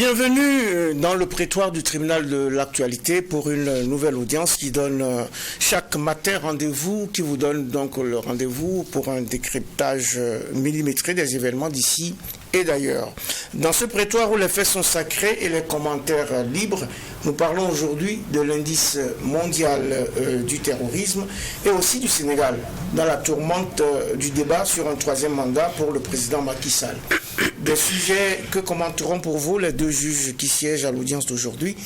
Bienvenue dans le prétoire du tribunal de l'actualité pour une nouvelle audience qui donne chaque matin rendez-vous, qui vous donne donc le rendez-vous pour un décryptage millimétré des événements d'ici et d'ailleurs. Dans ce prétoire où les faits sont sacrés et les commentaires libres, nous parlons aujourd'hui de l'indice mondial du terrorisme et aussi du Sénégal, dans la tourmente du débat sur un troisième mandat pour le président Macky Sall. Des sujets que commenteront pour vous les deux juges qui siègent à l'audience d'aujourd'hui.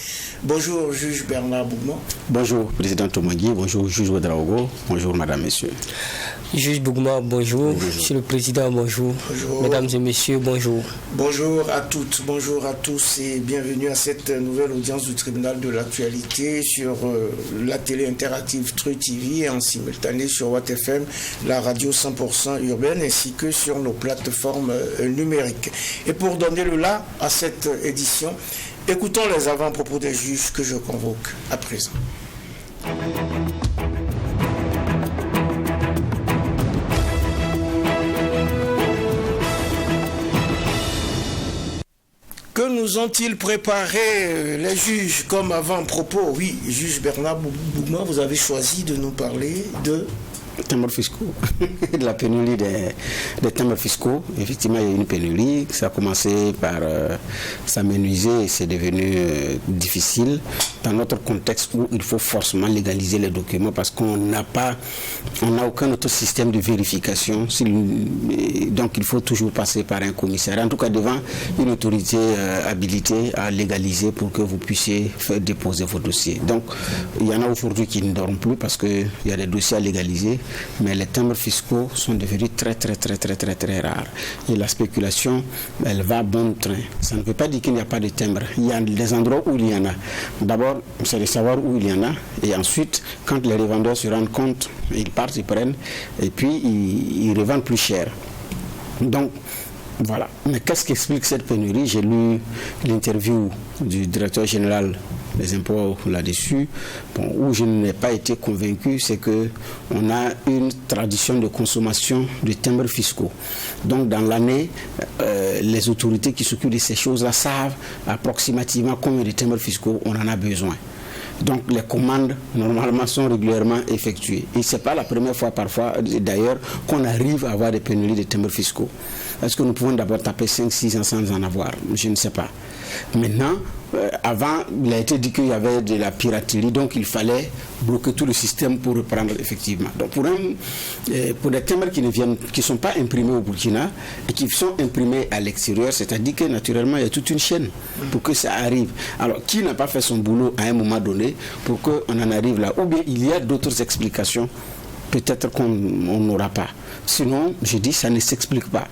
Bonjour, juge Bernard Bougma. Bonjour, président Tomagui. Bonjour, juge Ouedraogo. Bonjour, madame, messieurs. Juge Bougma, bonjour. Monsieur le président, bonjour. Bonjour. Mesdames et messieurs, bonjour. Bonjour à toutes, bonjour à tous et bienvenue à cette nouvelle audience du tribunal de l'actualité sur la télé interactive Tru TV et en simultané sur Watt FM, la radio 100% urbaine ainsi que sur nos plateformes numériques. Et pour donner le là à cette édition, écoutons les avant-propos des juges que je convoque à présent. Que nous ont-ils préparé les juges comme avant-propos? Oui, juge Bernard Bougma, vous avez choisi de nous parler de... Timbres fiscaux, de la pénurie des timbres fiscaux. Effectivement, il y a une pénurie. Ça a commencé par s'amenuiser et c'est devenu difficile dans notre contexte où il faut forcément légaliser les documents parce qu'on n'a aucun autre système de vérification. Donc, il faut toujours passer par un commissaire. En tout cas, devant une autorité habilitée à légaliser pour que vous puissiez faire déposer vos dossiers. Donc, il y en a aujourd'hui qui ne dorment plus parce qu'il y a des dossiers à légaliser. Mais les timbres fiscaux sont devenus très rares. Et la spéculation, elle va bon train. Ça ne veut pas dire qu'il n'y a pas de timbres. Il y a des endroits où il y en a. D'abord, c'est de savoir où il y en a. Et ensuite, quand les revendeurs se rendent compte, ils partent, ils prennent. Et puis, ils revendent plus cher. Donc, voilà. Mais qu'est-ce qui explique cette pénurie? J'ai lu l'interview du directeur général des impôts là-dessus, où je n'ai pas été convaincu, c'est qu'on a une tradition de consommation de timbres fiscaux. Donc dans l'année, les autorités qui s'occupent de ces choses-là savent approximativement combien de timbres fiscaux on en a besoin. Donc les commandes normalement sont régulièrement effectuées. Et ce n'est pas la première fois parfois d'ailleurs qu'on arrive à avoir des pénuries de timbres fiscaux. Est-ce que nous pouvons d'abord taper 5-6 ans sans en avoir? Je ne sais pas. Maintenant, avant, il a été dit qu'il y avait de la piraterie, donc il fallait bloquer tout le système pour reprendre effectivement. Donc pour des timbres qui ne sont pas imprimés au Burkina et qui sont imprimés à l'extérieur, c'est-à-dire que naturellement il y a toute une chaîne pour que ça arrive. Alors qui n'a pas fait son boulot à un moment donné pour qu'on en arrive là? Ou bien il y a d'autres explications, peut-être qu'on n'aura pas. Sinon, je dis, ça ne s'explique pas.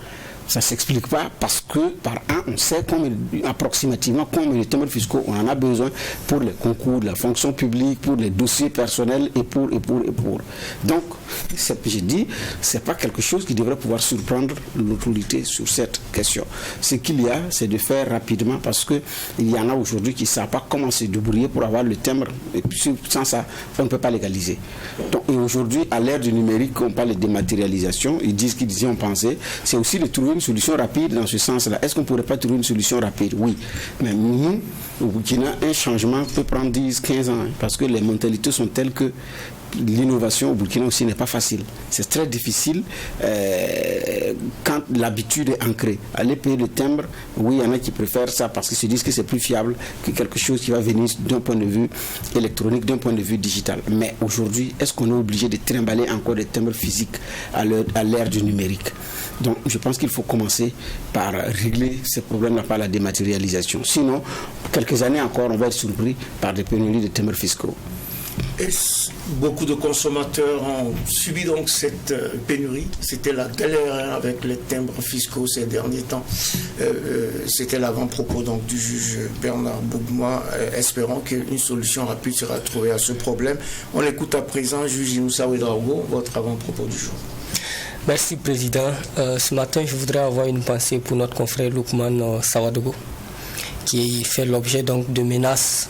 Ça ne s'explique pas parce que par an, on sait approximativement combien de timbres fiscaux on en a besoin pour les concours de la fonction publique, pour les dossiers personnels et pour. Donc, je dis, ce n'est pas quelque chose qui devrait pouvoir surprendre l'autorité sur cette question. Ce qu'il y a, c'est de faire rapidement parce qu'il y en a aujourd'hui qui ne savent pas comment se débrouiller pour avoir le timbre. Et puis, sans ça, on ne peut pas légaliser. Donc, et aujourd'hui, à l'ère du numérique, on parle de dématérialisation. Ils disent qu'ils disaient, on pensait, c'est aussi de trouver une solution rapide dans ce sens-là. Est-ce qu'on ne pourrait pas trouver une solution rapide? Oui. Mais nous, au Burkina, un changement peut prendre 10-15 ans parce que les mentalités sont telles que l'innovation au Burkina aussi n'est pas facile. C'est très difficile quand l'habitude est ancrée. Aller payer le timbre, oui, il y en a qui préfèrent ça parce qu'ils se disent que c'est plus fiable que quelque chose qui va venir d'un point de vue électronique, d'un point de vue digital. Mais aujourd'hui, est-ce qu'on est obligé de trimballer encore des timbres physiques à l'ère du numérique? Donc, je pense qu'il faut commencer par régler ces problèmes-là par la dématérialisation. Sinon, quelques années encore, on va être surpris par des pénuries de timbres fiscaux. Et beaucoup de consommateurs ont subi donc cette pénurie. C'était la galère avec les timbres fiscaux ces derniers temps. C'était l'avant-propos donc du juge Bernard Bougma. Espérons qu'une solution rapide sera trouvée à ce problème. On écoute à présent juge Inoussa Ouedraogo, votre avant-propos du jour. Merci président. Ce matin, je voudrais avoir une pensée pour notre confrère Lukman Sawadogo, qui fait l'objet donc de menaces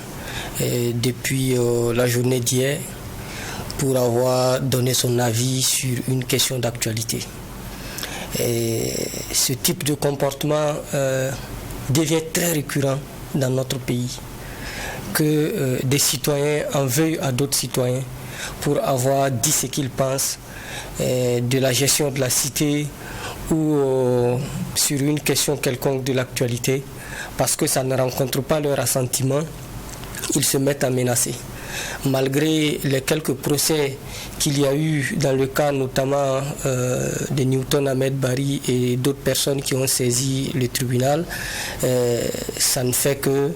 depuis la journée d'hier pour avoir donné son avis sur une question d'actualité. Et ce type de comportement devient très récurrent dans notre pays, que des citoyens en veuillent à d'autres citoyens pour avoir dit ce qu'ils pensent de la gestion de la cité ou sur une question quelconque de l'actualité, parce que ça ne rencontre pas leur assentiment, ils se mettent à menacer. Malgré les quelques procès qu'il y a eu dans le cas notamment de Newton Ahmed Bari et d'autres personnes qui ont saisi le tribunal, ça ne fait que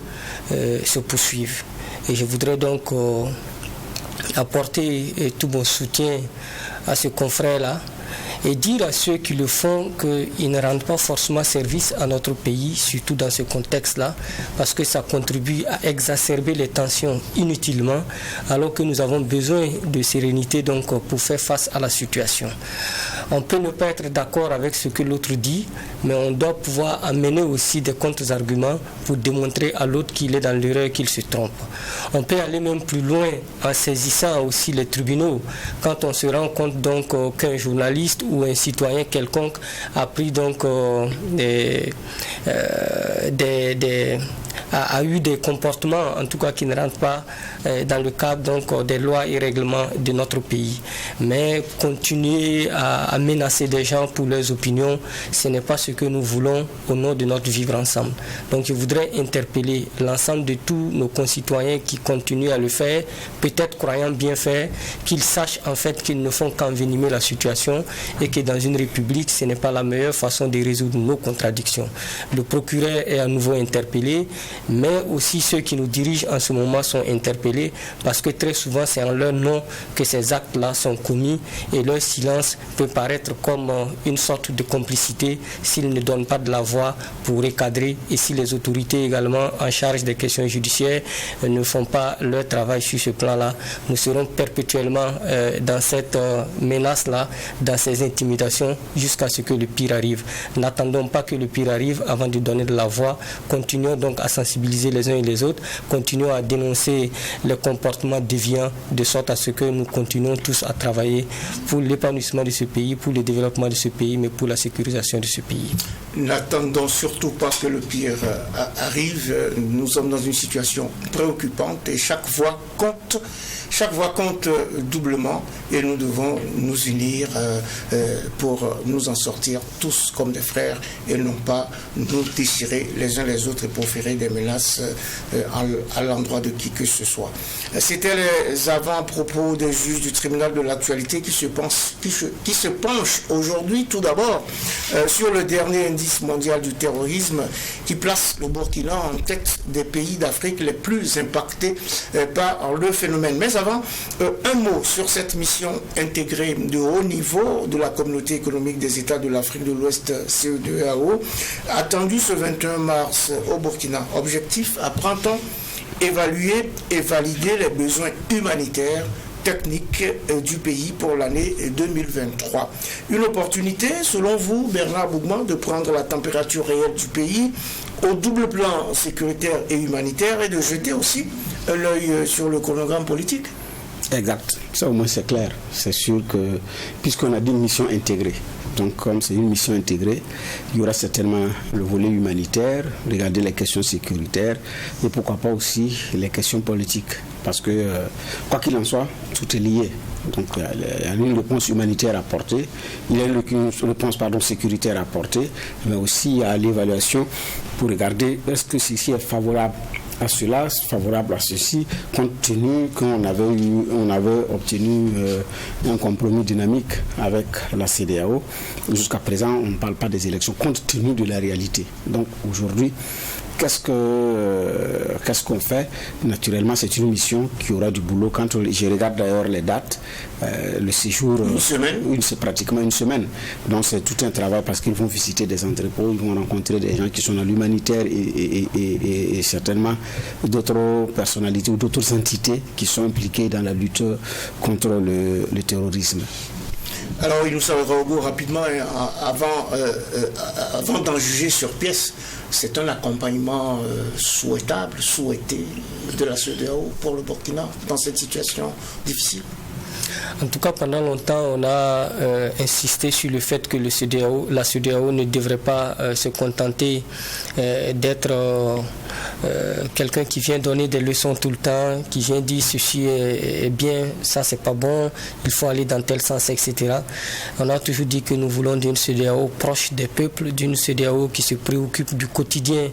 se poursuivre. Et je voudrais donc apporter tout mon soutien à ce confrère-là et dire à ceux qui le font qu'ils ne rendent pas forcément service à notre pays, surtout dans ce contexte-là, parce que ça contribue à exacerber les tensions inutilement, alors que nous avons besoin de sérénité donc, pour faire face à la situation. On peut ne pas être d'accord avec ce que l'autre dit, mais on doit pouvoir amener aussi des contre-arguments pour démontrer à l'autre qu'il est dans l'erreur, qu'il se trompe. On peut aller même plus loin en saisissant aussi les tribunaux, quand on se rend compte donc qu'un journaliste ou un citoyen quelconque a pris donc a eu des comportements en tout cas qui ne rentrent pas dans le cadre donc des lois et règlements de notre pays. Mais continuer à menacer des gens pour leurs opinions, ce n'est pas ce que nous voulons au nom de notre vivre ensemble. Donc je voudrais interpeller l'ensemble de tous nos concitoyens qui continuent à le faire, peut-être croyant bien faire, qu'ils sachent en fait qu'ils ne font qu'envenimer la situation et que dans une république, ce n'est pas la meilleure façon de résoudre nos contradictions. Le procureur est à nouveau interpellé, mais aussi ceux qui nous dirigent en ce moment sont interpellés parce que très souvent c'est en leur nom que ces actes-là sont commis et leur silence peut paraître comme une sorte de complicité s'ils ne donnent pas de la voix pour recadrer et si les autorités également en charge des questions judiciaires ne font pas leur travail sur ce plan-là. Nous serons perpétuellement dans cette menace-là, dans ces intimidations jusqu'à ce que le pire arrive. N'attendons pas que le pire arrive avant de donner de la voix. Continuons donc à sensibiliser les uns et les autres, continuons à dénoncer les comportements déviants de sorte à ce que nous continuons tous à travailler pour l'épanouissement de ce pays, pour le développement de ce pays, mais pour la sécurisation de ce pays. N'attendons surtout pas que le pire arrive. Nous sommes dans une situation préoccupante et chaque voix compte. Chaque voix compte doublement et nous devons nous unir pour nous en sortir tous comme des frères et non pas nous déchirer les uns les autres et proférer des menaces à l'endroit de qui que ce soit. C'était les avant-propos des juges du tribunal de l'actualité qui se penchent aujourd'hui tout d'abord sur le dernier indice mondial du terrorisme qui place le Burkina en tête des pays d'Afrique les plus impactés par le phénomène. Mais avant, un mot sur cette mission intégrée de haut niveau de la communauté économique des États de l'Afrique de l'Ouest, CEDEAO, attendue ce 21 mars au Burkina. Objectif, à printemps, évaluer et valider les besoins humanitaires techniques du pays pour l'année 2023. Une opportunité, selon vous, Bernard Bougman, de prendre la température réelle du pays au double plan sécuritaire et humanitaire et de jeter aussi l'œil sur le chronogramme politique. Exact. Ça au moins c'est clair. C'est sûr que, puisqu'on a dit une mission intégrée, donc comme c'est une mission intégrée, il y aura certainement le volet humanitaire, regarder les questions sécuritaires et pourquoi pas aussi les questions politiques. Parce que, quoi qu'il en soit, tout est lié. Donc il y a une réponse humanitaire à apporter, il y a une réponse sécuritaire à apporter, mais aussi il y a l'évaluation pour regarder est-ce que ceci est favorable à cela, favorable à ceci, compte tenu qu'on avait obtenu un compromis dynamique avec la CEDEAO. Jusqu'à présent, on ne parle pas des élections, compte tenu de la réalité. Donc aujourd'hui, qu'est-ce qu'on fait? Naturellement, c'est une mission qui aura du boulot. Quand je regarde d'ailleurs les dates, le séjour, c'est pratiquement une semaine. Donc c'est tout un travail parce qu'ils vont visiter des entrepôts, ils vont rencontrer des gens qui sont dans l'humanitaire et certainement d'autres personnalités ou d'autres entités qui sont impliquées dans la lutte contre le terrorisme. Alors, il nous saura rapidement, avant d'en juger sur pièce, c'est un accompagnement souhaité de la CEDEAO pour le Burkina dans cette situation difficile. En tout cas, pendant longtemps, on a insisté sur le fait que la CEDEAO ne devrait pas se contenter d'être quelqu'un qui vient donner des leçons tout le temps, qui vient dire ceci est bien, ça c'est pas bon, il faut aller dans tel sens, etc. On a toujours dit que nous voulons d'une CEDEAO proche des peuples, d'une CEDEAO qui se préoccupe du quotidien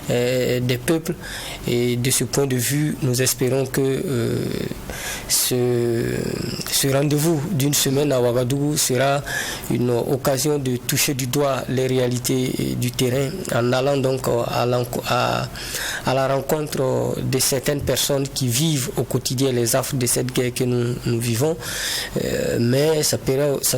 des peuples. Et de ce point de vue, nous espérons que ce rendez-vous d'une semaine à Ouagadougou sera une occasion de toucher du doigt les réalités du terrain en allant donc à la rencontre de certaines personnes qui vivent au quotidien les affres de cette guerre que nous vivons. Mais ça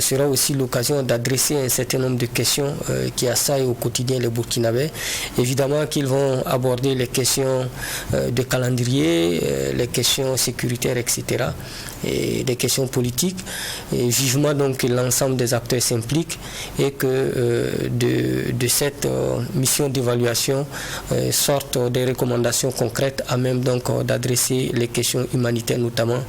sera aussi l'occasion d'adresser un certain nombre de questions qui assaillent au quotidien les Burkinabés. Évidemment qu'ils vont aborder les questions de calendrier, les questions sécuritaires, etc. et des questions politiques. Et vivement donc que l'ensemble des acteurs s'impliquent et que de cette mission d'évaluation sortent des recommandations concrètes à même donc d'adresser les questions humanitaires notamment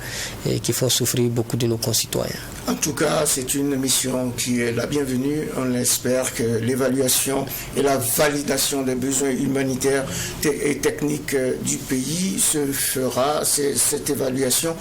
qui font souffrir beaucoup de nos concitoyens. En tout cas, c'est une mission qui est la bienvenue. On espère que l'évaluation et la validation des besoins humanitaires et techniques du pays se fera, cette évaluation,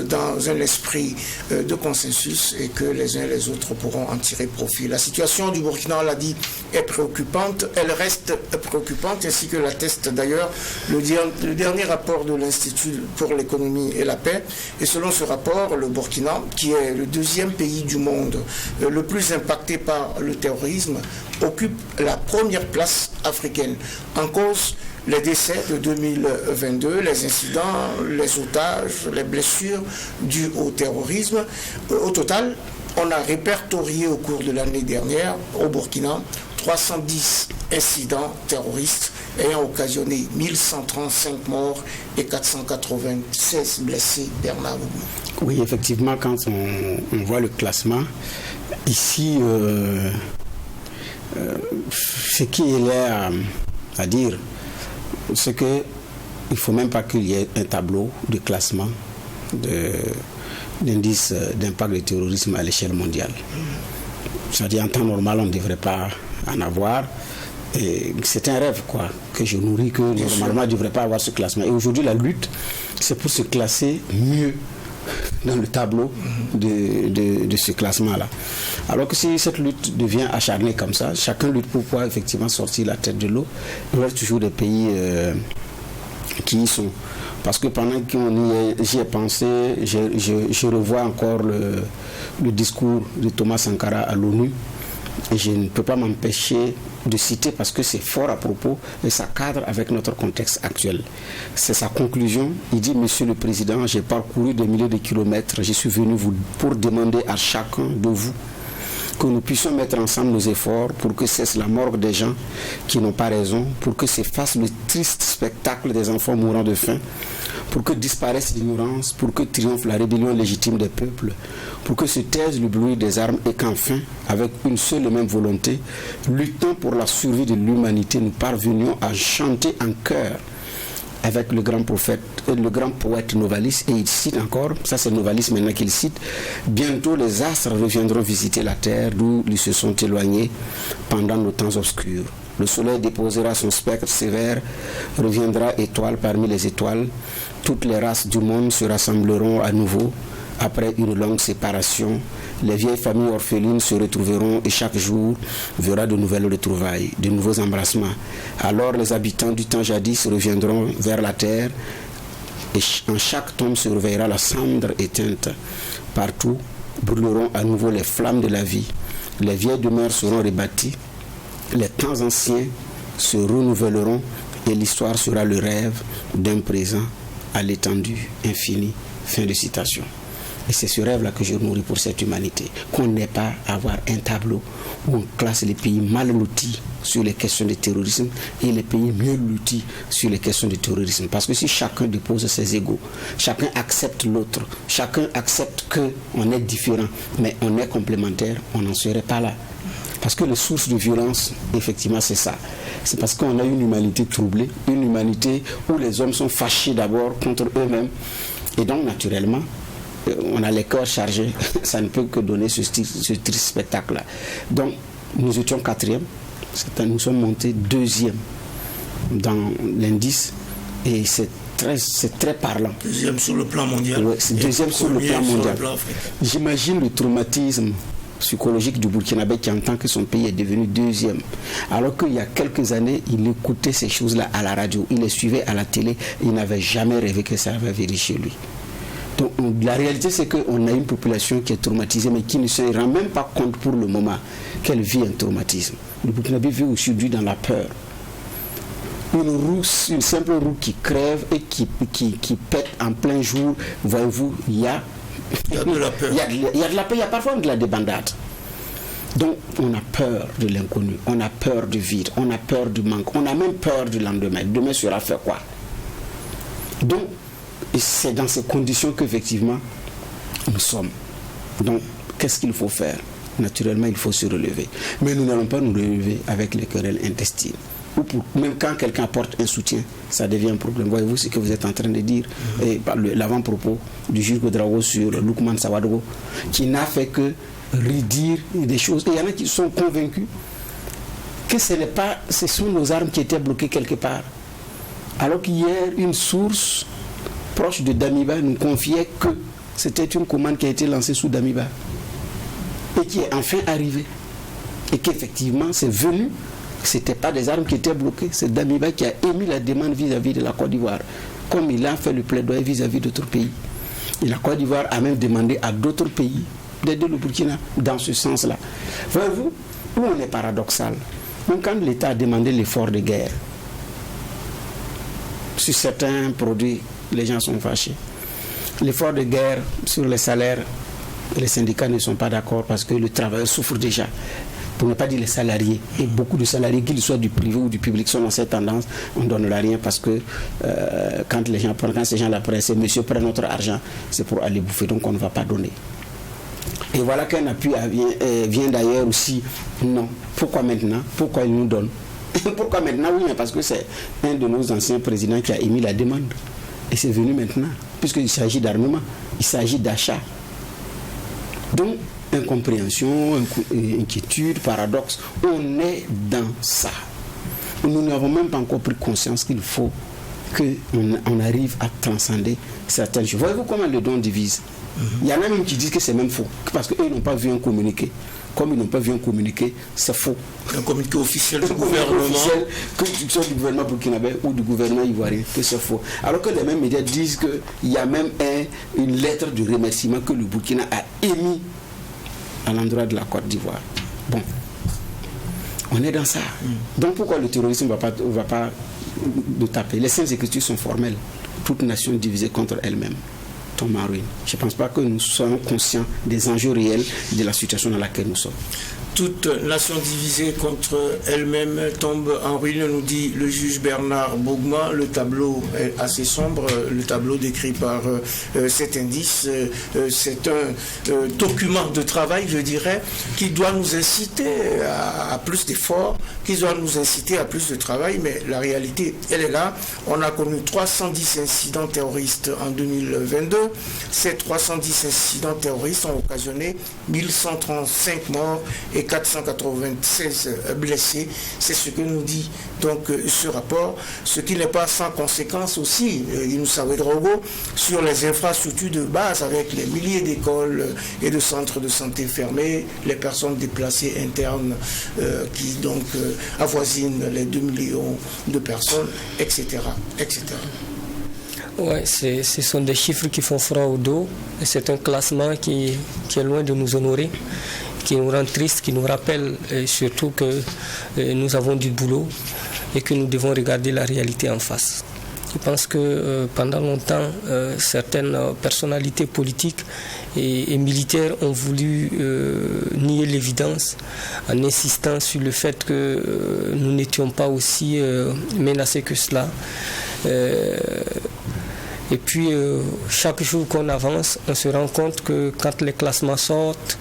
dans un esprit de consensus et que les uns et les autres pourront en tirer profit. La situation du Burkina, on l'a dit, est préoccupante. Elle reste préoccupante, ainsi que l'atteste d'ailleurs le dernier rapport de l'Institut pour l'économie et la paix. Et selon ce rapport, le Burkina, qui est le deuxième pays du monde le plus impacté par le terrorisme, occupe la première place africaine. En cause, les décès de 2022, les incidents, les otages, les blessures dues au terrorisme. Au total, on a répertorié au cours de l'année dernière au Burkina 310 incidents terroristes ayant occasionné 1135 morts et 496 blessés. Bernard Loubou. Oui, effectivement, quand on voit le classement, ici, ce qui est là à dire, c'est qu'il ne faut même pas qu'il y ait un tableau de classement d'indice d'impact du terrorisme à l'échelle mondiale. C'est-à-dire, en temps normal, on ne devrait pas en avoir. Et c'est un rêve que je nourris, que normalement, on ne devrait pas avoir ce classement. Et aujourd'hui, la lutte, c'est pour se classer mieux dans le tableau de ce classement-là. Alors que si cette lutte devient acharnée comme ça, chacun lutte pour pouvoir effectivement sortir la tête de l'eau, il y aura toujours des pays qui y sont. Parce que pendant que j'y ai pensé, je revois encore le discours de Thomas Sankara à l'ONU, et je ne peux pas m'empêcher de citer parce que c'est fort à propos et ça cadre avec notre contexte actuel. C'est sa conclusion. Il dit: Monsieur le Président, j'ai parcouru des milliers de kilomètres, je suis venu pour demander à chacun de vous que nous puissions mettre ensemble nos efforts pour que cesse la mort des gens qui n'ont pas raison, pour que s'efface le triste spectacle des enfants mourant de faim, pour que disparaisse l'ignorance, pour que triomphe la rébellion légitime des peuples, pour que se taise le bruit des armes et qu'enfin, avec une seule et même volonté, luttant pour la survie de l'humanité, nous parvenions à chanter en chœur avec le grand prophète, le grand poète Novalis, et il cite encore, ça c'est Novalis maintenant qu'il cite: bientôt les astres reviendront visiter la terre d'où ils se sont éloignés pendant nos temps obscurs. Le soleil déposera son spectre sévère, reviendra étoile parmi les étoiles, toutes les races du monde se rassembleront à nouveau. Après une longue séparation, les vieilles familles orphelines se retrouveront et chaque jour verra de nouvelles retrouvailles, de nouveaux embrassements. Alors les habitants du temps jadis reviendront vers la terre et en chaque tombe se réveillera la cendre éteinte. Partout brûleront à nouveau les flammes de la vie. Les vieilles demeures seront rebâties, les temps anciens se renouvelleront et l'histoire sera le rêve d'un présent à l'étendue infinie. Fin de citation. Et c'est ce rêve-là que je nourris pour cette humanité. Qu'on n'ait pas à avoir un tableau où on classe les pays mal lotis sur les questions de terrorisme et les pays mieux lotis sur les questions de terrorisme. Parce que si chacun dépose ses égaux, chacun accepte l'autre, chacun accepte qu'on est différent, mais on est complémentaire, on n'en serait pas là. Parce que les sources de violence, effectivement, c'est ça. C'est parce qu'on a une humanité troublée, une humanité où les hommes sont fâchés d'abord contre eux-mêmes. Et donc, naturellement, on a les cœurs chargés, ça ne peut que donner ce triste spectacle-là. Donc, nous étions 4e, nous sommes montés 2e dans l'indice, et c'est très parlant. 2e sur le plan mondial. Ouais, c'est 2e sur le plan mondial. J'imagine le traumatisme psychologique du Burkinabé qui entend que son pays est devenu 2e. Alors qu'il y a quelques années, il écoutait ces choses-là à la radio, il les suivait à la télé, il n'avait jamais rêvé que ça avait viré chez lui. Donc la réalité, c'est qu'on a une population qui est traumatisée, mais qui ne se rend même pas compte pour le moment qu'elle vit un traumatisme. Le Burkinabé vit aujourd'hui dans la peur. Une simple roue qui crève et qui pète en plein jour, voyez-vous, il y a de la peur. Il y a de la peur, il y a parfois de la débandade. Donc on a peur de l'inconnu, on a peur du vide, on a peur du manque, on a même peur du lendemain. Demain sera fait quoi? Donc c'est dans ces conditions qu'effectivement nous sommes. Donc qu'est-ce qu'il faut faire? Naturellement, il faut se relever. Mais nous n'allons pas nous relever avec les querelles intestines. Même quand quelqu'un apporte un soutien, ça devient un problème. Voyez-vous ce que vous êtes en train de dire, l'avant-propos du juge Ouédraogo sur Lukman Sawadogo, qui n'a fait que redire des choses. Et il y en a qui sont convaincus que ce sont nos armes qui étaient bloquées quelque part. Alors qu'hier, une source proche de Damiba nous confiait que c'était une commande qui a été lancée sous Damiba et qui est enfin arrivée. Et qu'effectivement, c'est venu. Ce n'était pas des armes qui étaient bloquées, c'est Damiba qui a émis la demande vis-à-vis de la Côte d'Ivoire, comme il a fait le plaidoyer vis-à-vis d'autres pays. Et la Côte d'Ivoire a même demandé à d'autres pays d'aider le Burkina dans ce sens-là. Voyez-vous, où on est paradoxal. Même quand l'État a demandé l'effort de guerre, sur certains produits, les gens sont fâchés. L'effort de guerre sur les salaires, les syndicats ne sont pas d'accord parce que le travailleur souffre déjà. Pour ne pas dire les salariés. Et beaucoup de salariés, qu'ils soient du privé ou du public, sont dans cette tendance. On ne donne rien parce que quand ces gens l'apprennent, c'est monsieur prend notre argent, c'est pour aller bouffer, donc on ne va pas donner. Et voilà qu'un appui vient d'ailleurs aussi. Non. Pourquoi maintenant? Pourquoi il nous donne? Pourquoi maintenant? Oui, mais parce que c'est un de nos anciens présidents qui a émis la demande. Et c'est venu maintenant, puisqu'il s'agit d'armement, il s'agit d'achat. Donc, incompréhension, inquiétude, paradoxe, on est dans ça. Nous n'avons même pas encore pris conscience qu'il faut qu'on arrive à transcender certaines choses. Voyez-vous comment le don divise? Il y en a même qui disent que c'est même faux, parce qu'eux n'ont pas vu un communiqué. Comme ils n'ont pas vu un communiqué, c'est faux. Un communiqué officiel du gouvernement. Officiel, que ce soit du gouvernement burkinabé ou du gouvernement ivoirien, que c'est faux. Alors que les mêmes médias disent qu'il y a même une lettre de remerciement que le Burkina a émise à l'endroit de la Côte d'Ivoire. Bon, on est dans ça. Donc pourquoi le terrorisme ne va pas nous taper? Les Saintes Écritures sont formelles. Toute nation divisée contre elle-même tombe en ruine. Je ne pense pas que nous soyons conscients des enjeux réels de la situation dans laquelle nous sommes. Toute nation divisée contre elle-même tombe en ruine, nous dit le juge Bernard Bougma. Le tableau est assez sombre, le tableau décrit par cet indice. C'est un document de travail, je dirais, qui doit nous inciter à plus d'efforts, qui doit nous inciter à plus de travail, mais la réalité, elle est là. On a connu 310 incidents terroristes en 2022. Ces 310 incidents terroristes ont occasionné 1135 morts et 496 blessés. C'est ce que nous dit donc ce rapport, ce qui n'est pas sans conséquence aussi, Inoussa Ouédraogo, sur les infrastructures de base avec les milliers d'écoles et de centres de santé fermés, les personnes déplacées internes qui donc avoisinent les 2 millions de personnes, etc. etc. Ouais, ce sont des chiffres qui font froid au dos. C'est un classement qui est loin de nous honorer, qui nous rend tristes, qui nous rappelle surtout que nous avons du boulot et que nous devons regarder la réalité en face. Je pense que pendant longtemps, certaines personnalités politiques et militaires ont voulu nier l'évidence en insistant sur le fait que nous n'étions pas aussi menacés que cela. Et puis, chaque jour qu'on avance, on se rend compte que quand les classements sortent,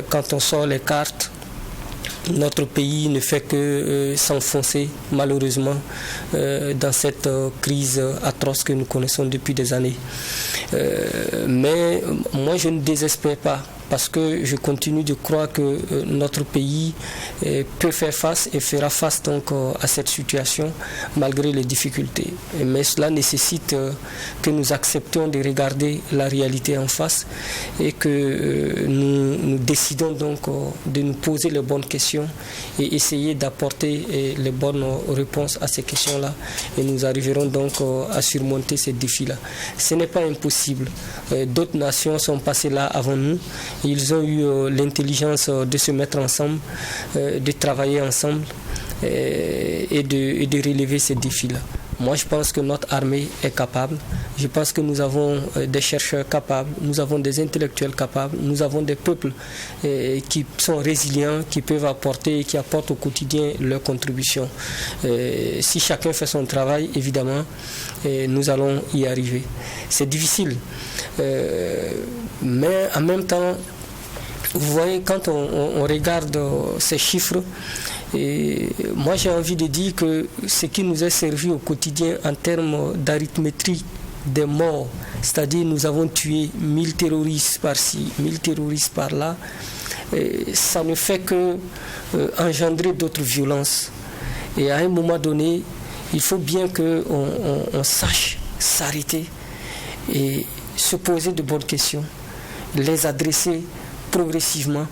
quand on sort les cartes, notre pays ne fait que s'enfoncer malheureusement dans cette crise atroce que nous connaissons depuis des années. Mais moi je ne désespère pas, parce que je continue de croire que notre pays peut faire face et fera face donc à cette situation malgré les difficultés. Mais cela nécessite que nous acceptions de regarder la réalité en face et que nous décidons donc de nous poser les bonnes questions et essayer d'apporter les bonnes réponses à ces questions-là, et nous arriverons donc à surmonter ces défis-là. Ce n'est pas impossible. D'autres nations sont passées là avant nous. Ils ont eu l'intelligence de se mettre ensemble, de travailler ensemble et de relever ces défis-là. Moi, je pense que notre armée est capable. Je pense que nous avons des chercheurs capables, nous avons des intellectuels capables, nous avons des peuples qui sont résilients, qui peuvent apporter et qui apportent au quotidien leur contribution. Si chacun fait son travail, évidemment, nous allons y arriver. C'est difficile, mais en même temps, vous voyez, quand on regarde ces chiffres, et moi j'ai envie de dire que ce qui nous est servi au quotidien en termes d'arithmétique des morts, c'est-à-dire nous avons tué 1000 terroristes par-ci, 1000 terroristes par-là, ça ne fait que engendrer d'autres violences. Et à un moment donné, il faut bien qu'on sache s'arrêter et se poser de bonnes questions, les adresser progressivement,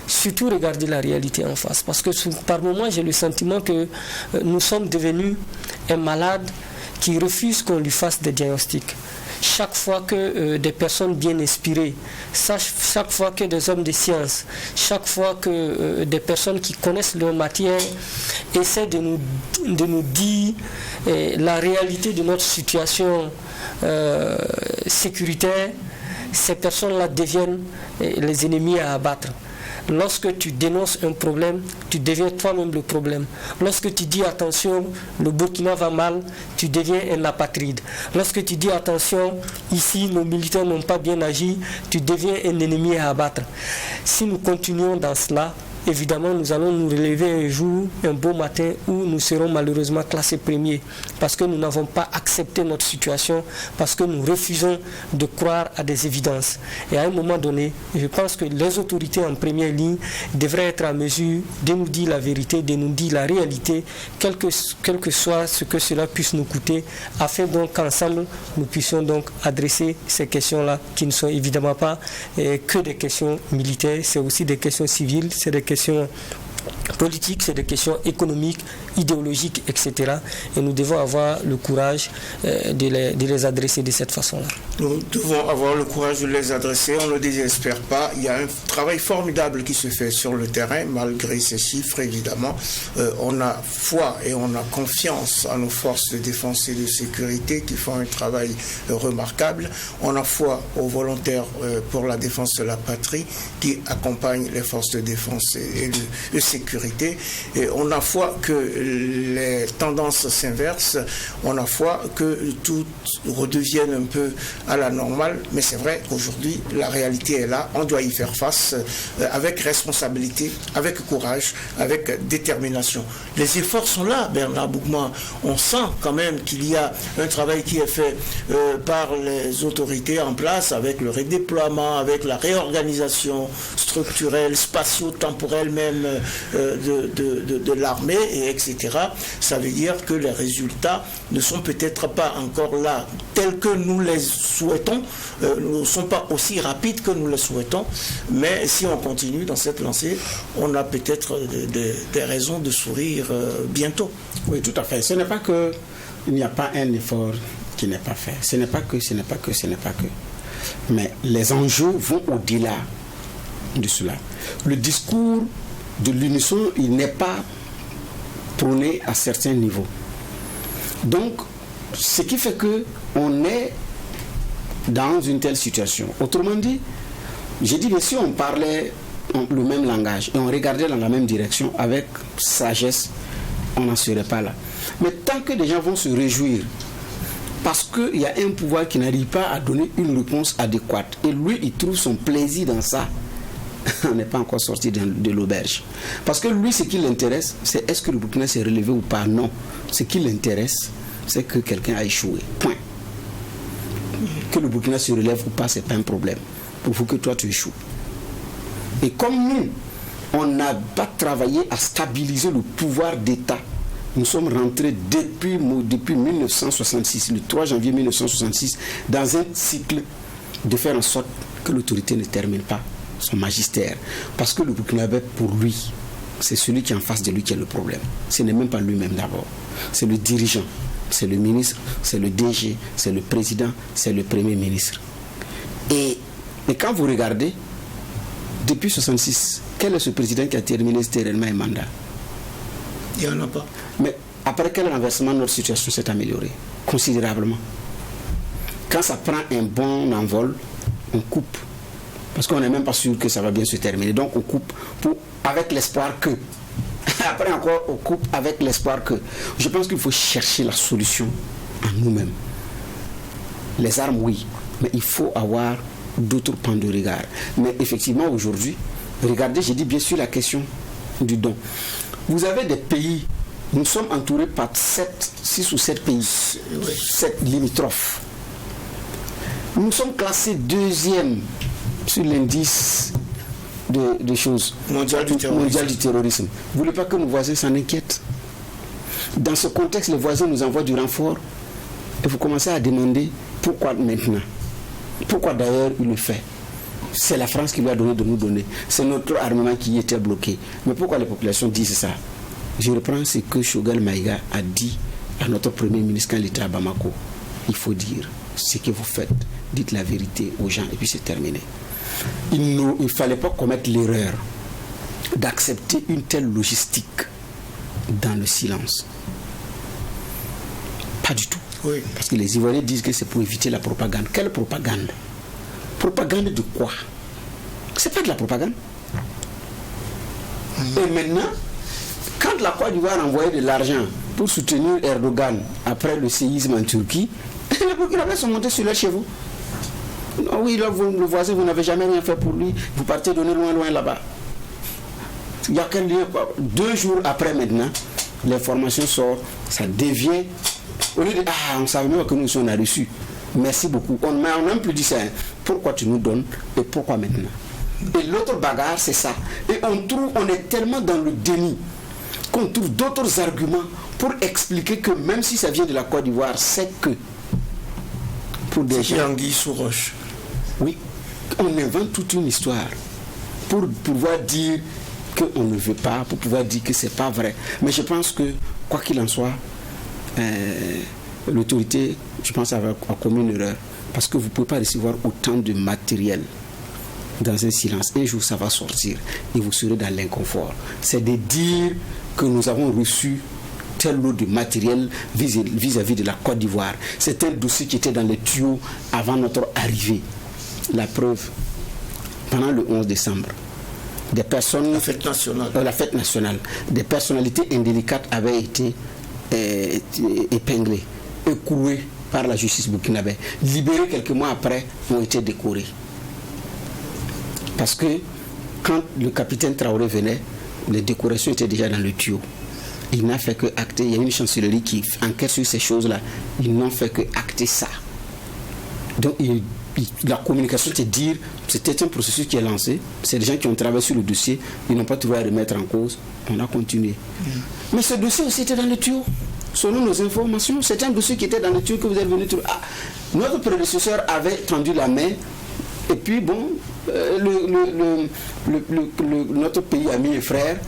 surtout regarder la réalité en face, parce que par moments j'ai le sentiment que nous sommes devenus un malade qui refuse qu'on lui fasse des diagnostics. Chaque fois que des personnes bien inspirées, chaque fois que des hommes de science, chaque fois que des personnes qui connaissent leur matière essaient de nous dire la réalité de notre situation sécuritaire, ces personnes-là deviennent les ennemis à abattre. Lorsque tu dénonces un problème, tu deviens toi-même le problème. Lorsque tu dis attention, le Burkina va mal, tu deviens un apatride. Lorsque tu dis attention, ici nos militaires n'ont pas bien agi, tu deviens un ennemi à abattre. Si nous continuons dans cela, évidemment, nous allons nous relever un jour, un beau matin, où nous serons malheureusement classés premiers, parce que nous n'avons pas accepté notre situation, parce que nous refusons de croire à des évidences. Et à un moment donné, je pense que les autorités en première ligne devraient être à mesure de nous dire la vérité, de nous dire la réalité, quel que soit ce que cela puisse nous coûter, afin donc qu'ensemble, nous puissions donc adresser ces questions-là, qui ne sont évidemment pas que des questions militaires, c'est aussi des questions civiles, c'est des questions politiques, c'est des questions économiques, idéologiques, etc. Et nous devons avoir le courage de les adresser de cette façon-là. Nous devons avoir le courage de les adresser, on ne le désespère pas. Il y a un travail formidable qui se fait sur le terrain, malgré ces chiffres, évidemment. On a foi et on a confiance à nos forces de défense et de sécurité qui font un travail remarquable. On a foi aux volontaires pour la défense de la patrie qui accompagnent les forces de défense et de sécurité. Et on a foi que les tendances s'inversent, on a foi que tout redevienne un peu à la normale, mais c'est vrai qu'aujourd'hui la réalité est là, on doit y faire face avec responsabilité, avec courage, avec détermination. Les efforts sont là, Bernard Boukman, on sent quand même qu'il y a un travail qui est fait par les autorités en place, avec le redéploiement, avec la réorganisation structurelle, spatio-temporelle même de l'armée, et etc. Ça veut dire que les résultats ne sont peut-être pas encore là tels que nous les souhaitons, ne sont pas aussi rapides que nous les souhaitons, mais si on continue dans cette lancée, on a peut-être des raisons de sourire bientôt. Oui, tout à fait. Ce n'est pas que il n'y a pas un effort qui n'est pas fait. Ce n'est pas que. Mais les enjeux vont au-delà de cela. Le discours de l'unisson, il n'est pas prôné à certains niveaux. Donc, ce qui fait qu'on est dans une telle situation. Autrement dit, j'ai dit que si on parlait le même langage et on regardait dans la même direction avec sagesse, on n'en serait pas là. Mais tant que des gens vont se réjouir parce qu'il y a un pouvoir qui n'arrive pas à donner une réponse adéquate et lui, il trouve son plaisir dans ça, on n'est pas encore sorti de l'auberge. Parce que lui, ce qui l'intéresse, c'est est-ce que le Burkina s'est relevé ou pas. Non. Ce qui l'intéresse, c'est que quelqu'un a échoué. Point. Que le Burkina se relève ou pas, c'est pas un problème. Il faut que toi, tu échoues. Et comme nous, on n'a pas travaillé à stabiliser le pouvoir d'État, nous sommes rentrés depuis 1966, le 3 janvier 1966, dans un cycle de faire en sorte que l'autorité ne termine pas son magistère. Parce que le Burkinabé, pour lui, c'est celui qui est en face de lui qui est le problème. Ce n'est même pas lui-même d'abord. C'est le dirigeant, c'est le ministre, c'est le DG, c'est le président, c'est le premier ministre. Et quand vous regardez, depuis 1966, quel est ce président qui a terminé stérélement un mandat? Il n'y en a pas. Mais après quel renversement, notre situation s'est améliorée considérablement. Quand ça prend un bon envol, on coupe. Parce qu'on n'est même pas sûr que ça va bien se terminer. Donc on coupe avec l'espoir que. Après encore, on coupe avec l'espoir que. Je pense qu'il faut chercher la solution en nous-mêmes. Les armes, oui. Mais il faut avoir d'autres pans de regard. Mais effectivement, aujourd'hui, regardez, j'ai dit bien sûr la question du don. Vous avez des pays, nous sommes entourés par 6 ou 7 pays, 7 limitrophes. Nous sommes classés 2e sur l'indice de choses mondial du terrorisme. Vous ne voulez pas que nos voisins s'en inquiètent? Dans ce contexte, les voisins nous envoient du renfort et vous commencez à demander pourquoi maintenant? Pourquoi d'ailleurs il le fait? C'est la France qui lui a donné de nous donner. C'est notre armement qui était bloqué. Mais pourquoi les populations disent ça? Je reprends ce que Choguel Maïga a dit à notre premier ministre quand il était à Bamako. Il faut dire ce que vous faites. Dites la vérité aux gens et puis c'est terminé. Il ne fallait pas commettre l'erreur d'accepter une telle logistique dans le silence. Pas du tout. Oui. Parce que les Ivoiriens disent que c'est pour éviter la propagande. Quelle propagande? Propagande de quoi? C'est pas de la propagande. Et maintenant, quand la Côte d'Ivoire a envoyé de l'argent pour soutenir Erdogan après le séisme en Turquie, les Burkinabés sont montés sur leurs chevaux. Non, oui, là, le voisin, vous n'avez jamais rien fait pour lui. Vous partez donner loin là-bas. Il y a quel lien? 2 jours après maintenant, l'information sort, ça devient. Au lieu de on savait même que nous on a reçu. Merci beaucoup. On n'a même plus dit ça. Pourquoi tu nous donnes et pourquoi maintenant? Et l'autre bagarre, c'est ça. Et on est tellement dans le déni qu'on trouve d'autres arguments pour expliquer que même si ça vient de la Côte d'Ivoire, c'est que pour des gens. Anguille sous roche. Oui, on invente toute une histoire pour pouvoir dire qu'on ne veut pas, pour pouvoir dire que c'est pas vrai. Mais je pense que, quoi qu'il en soit, l'autorité, je pense, a commis une erreur. Parce que vous ne pouvez pas recevoir autant de matériel dans un silence. Un jour, ça va sortir et vous serez dans l'inconfort. C'est de dire que nous avons reçu tel lot de matériel vis-à-vis de la Côte d'Ivoire. C'est un dossier qui était dans les tuyaux avant notre arrivée. La preuve, pendant le 11 décembre, des personnes... La fête nationale. La fête nationale. Des personnalités indélicates avaient été épinglées, écrouées par la justice burkinabé. Libérées quelques mois après, ont été décorées. Parce que quand le capitaine Traoré venait, les décorations étaient déjà dans le tuyau. Il n'a fait que acter, il y a une chancellerie qui enquête sur ces choses-là. Ils n'ont fait que acter ça. Donc la communication, c'est dire, c'était un processus qui est lancé, c'est des gens qui ont travaillé sur le dossier, ils n'ont pas trouvé à remettre en cause, on a continué. Mais ce dossier aussi était dans le tuyau. Selon nos informations, c'est un dossier qui était dans le tuyau que vous êtes venu trouver. Notre prédécesseur avait tendu la main, et puis bon, notre pays ami et frère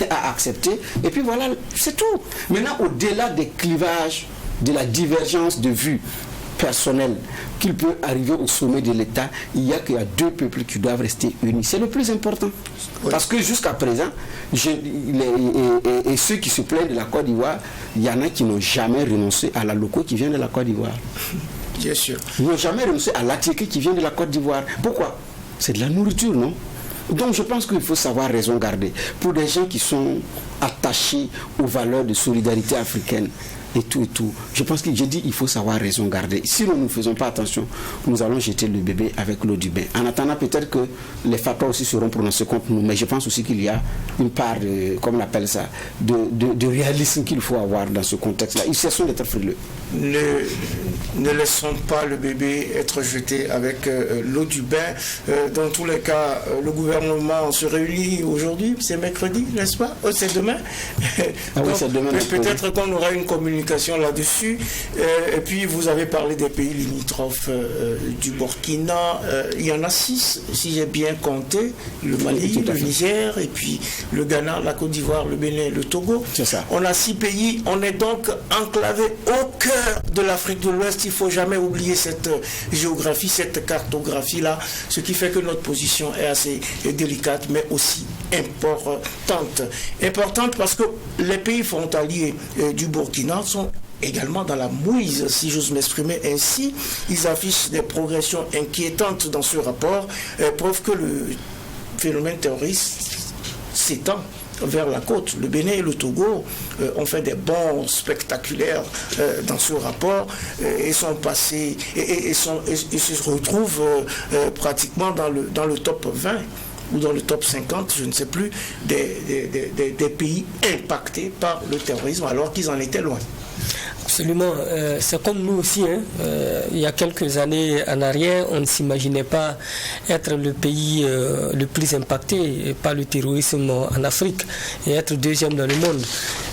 a accepté, et puis voilà, c'est tout. Maintenant, au-delà des clivages, de la divergence de vues personnelles, qu'il peut arriver au sommet de l'État, il y a qu'il y a 2 peuples qui doivent rester unis. C'est le plus important. Oui. Parce que jusqu'à présent, et ceux qui se plaignent de la Côte d'Ivoire, il y en a qui n'ont jamais renoncé à la loco qui vient de la Côte d'Ivoire. Bien sûr. Ils n'ont jamais renoncé à l'attiqué qui vient de la Côte d'Ivoire. Pourquoi? C'est de la nourriture, non? Donc je pense qu'il faut savoir raison garder. Pour des gens qui sont attachés aux valeurs de solidarité africaine. Et tout. Je pense que j'ai dit il faut savoir raison garder. Si nous ne faisons pas attention, nous allons jeter le bébé avec l'eau du bain. En attendant, peut-être que les fatwas aussi seront prononcés contre nous, mais je pense aussi qu'il y a une part, comme on appelle ça, de réalisme qu'il faut avoir dans ce contexte-là. Ils cessent d'être frileux. Ne laissons pas le bébé être jeté avec l'eau du bain. Dans tous les cas, le gouvernement se réunit aujourd'hui, c'est mercredi, n'est-ce pas? C'est demain. Ah oui, c'est demain. Peut-être qu'on aura une communication là-dessus. Et puis, vous avez parlé des pays limitrophes du Burkina. Il y en a 6, si j'ai bien compté. Le Mali, le Niger, et puis le Ghana, la Côte d'Ivoire, le Bénin, le Togo. C'est ça. On a 6 pays. On est donc enclavé au cœur de l'Afrique de l'Ouest. Il ne faut jamais oublier cette géographie, cette cartographie-là, ce qui fait que notre position est assez délicate, mais aussi importante. Importante parce que les pays frontaliers du Burkina sont également dans la mouise, si j'ose m'exprimer ainsi. Ils affichent des progressions inquiétantes dans ce rapport, preuve que le phénomène terroriste s'étend vers la côte. Le Bénin et le Togo ont fait des bonds spectaculaires dans ce rapport et sont passés et se retrouvent pratiquement dans le top 20 ou dans le top 50, je ne sais plus, des pays impactés par le terrorisme alors qu'ils en étaient loin. Absolument. C'est comme nous aussi. Il y a quelques années en arrière, on ne s'imaginait pas être le pays le plus impacté par le terrorisme en Afrique et être deuxième dans le monde.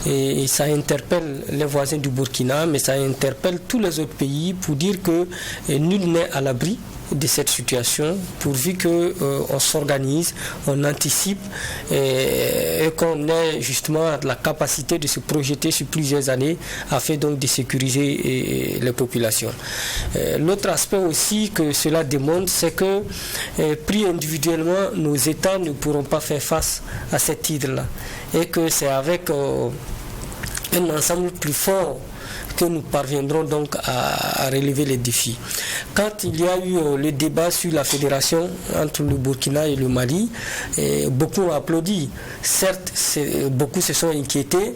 Et ça interpelle les voisins du Burkina, mais ça interpelle tous les autres pays pour dire que nul n'est à l'abri de cette situation, pourvu qu'on s'organise, on anticipe et qu'on ait justement la capacité de se projeter sur plusieurs années afin donc de sécuriser les populations. L'autre aspect aussi que cela démontre, c'est que pris individuellement, nos États ne pourront pas faire face à cette hydre-là et que c'est avec un ensemble plus fort que nous parviendrons donc à relever les défis. Quand il y a eu le débat sur la fédération entre le Burkina et le Mali, beaucoup ont applaudi. Certes, beaucoup se sont inquiétés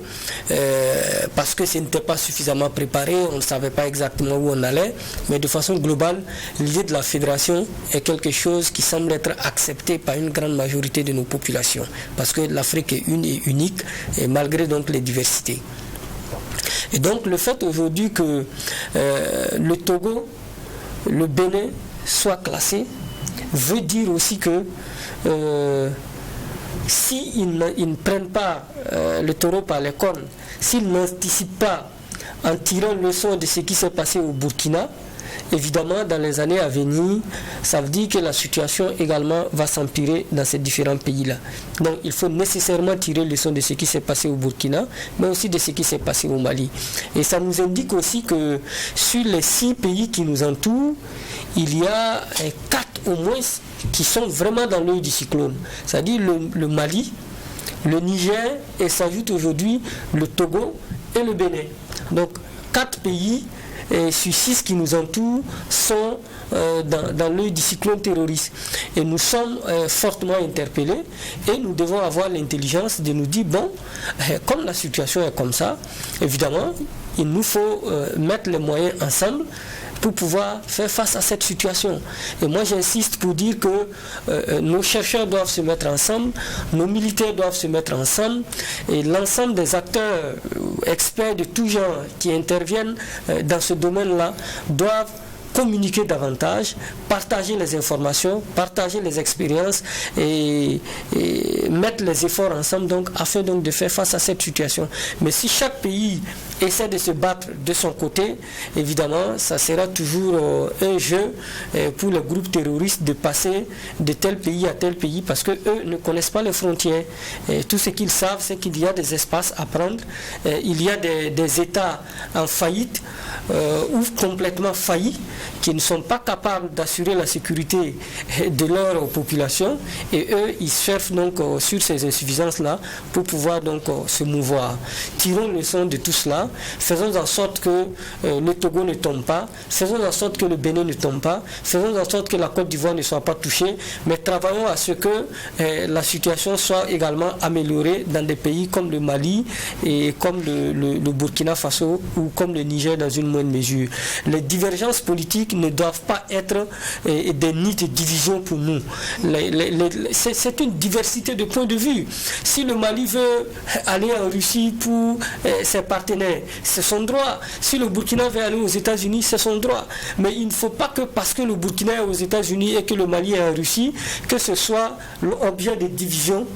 parce que ce n'était pas suffisamment préparé, on ne savait pas exactement où on allait, mais de façon globale, l'idée de la fédération est quelque chose qui semble être accepté par une grande majorité de nos populations, parce que l'Afrique est une et unique, et malgré donc les diversités. Et donc le fait aujourd'hui que le Togo, le Bénin soient classés veut dire aussi que s'ils ne prennent pas le taureau par les cornes, s'ils n'anticipent pas en tirant leçon de ce qui s'est passé au Burkina, évidemment, dans les années à venir, ça veut dire que la situation également va s'empirer dans ces différents pays-là. Donc, il faut nécessairement tirer leçon de ce qui s'est passé au Burkina, mais aussi de ce qui s'est passé au Mali. Et ça nous indique aussi que sur les 6 pays qui nous entourent, il y a 4 au moins qui sont vraiment dans l'œil du cyclone. C'est-à-dire le Mali, le Niger, et s'ajoute aujourd'hui le Togo et le Bénin. Donc, 4 pays sur 6 qui nous entourent sont dans l'œil du cyclone terroriste. Et nous sommes fortement interpellés et nous devons avoir l'intelligence de nous dire, bon, comme la situation est comme ça, évidemment, il nous faut mettre les moyens ensemble pour pouvoir faire face à cette situation. Et moi j'insiste pour dire que nos chercheurs doivent se mettre ensemble, nos militaires doivent se mettre ensemble, et l'ensemble des acteurs experts de tout genre qui interviennent dans ce domaine-là doivent communiquer davantage, partager les informations, partager les expériences et mettre les efforts ensemble donc, afin donc, de faire face à cette situation. Mais si chaque pays essaie de se battre de son côté, évidemment, ça sera toujours un jeu pour les groupes terroristes de passer de tel pays à tel pays parce qu'eux ne connaissent pas les frontières. Et tout ce qu'ils savent, c'est qu'il y a des espaces à prendre, il y a des États en faillite ou complètement faillis, qui ne sont pas capables d'assurer la sécurité de leur population, et eux, ils surfent donc sur ces insuffisances-là pour pouvoir donc se mouvoir. Tirons leçon de tout cela, faisons en sorte que le Togo ne tombe pas, faisons en sorte que le Bénin ne tombe pas, faisons en sorte que la Côte d'Ivoire ne soit pas touchée, mais travaillons à ce que la situation soit également améliorée dans des pays comme le Mali et comme le Burkina Faso ou comme le Niger dans une moindre mesure. Les divergences politiques ne doivent pas être des nids de division pour nous. C'est une diversité de points de vue. Si le Mali veut aller en Russie pour ses partenaires, c'est son droit. Si le Burkina veut aller aux États-Unis, c'est son droit. Mais il ne faut pas que parce que le Burkina est aux États-Unis et que le Mali est en Russie, que ce soit l'objet de division,